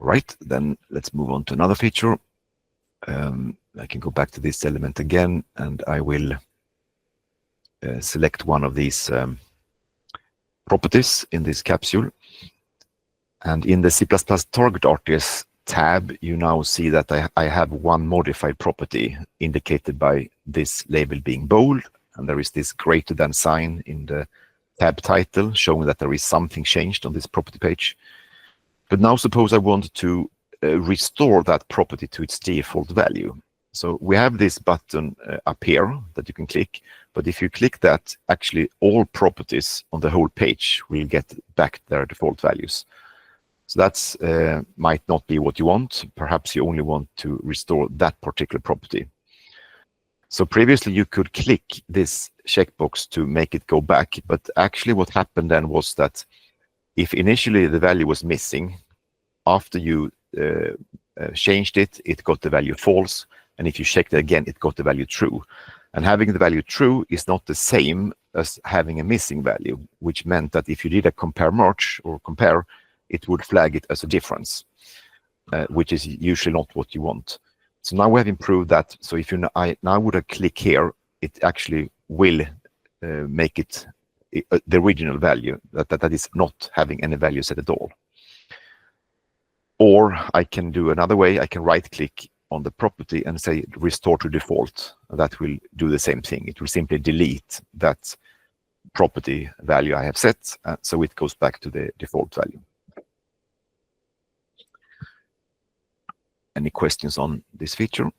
Right, then let's move on to another feature. I can go back to this element again, and I will select one of these properties in this capsule. And in the C++ target RTS tab, you now see that I have one modified property indicated by this label being bold, and there is this greater than sign in the tab title showing that there is something changed on this property page. But now suppose I want to restore that property to its default value. So we have this button up here that you can click, but if you click that, actually all properties on the whole page will get back their default values. So that's might not be what you want. Perhaps you only want to restore that particular property. So previously you could click this checkbox to make it go back, but actually what happened then was that if initially the value was missing, after you changed it, it got the value false, and if you checked it again, it got the value true. And having the value true is not the same as having a missing value, which meant that if you did a compare merge or compare, it would flag it as a difference, which is usually not what you want. So now we have improved that. So if you now would have click here, it actually will make it the original value, that is not having any value set at all. Or I can do another way. I can right click on the property and say restore to default. That will do the same thing. It will simply delete that property value I have set, so it goes back to the default value. Any questions on this feature?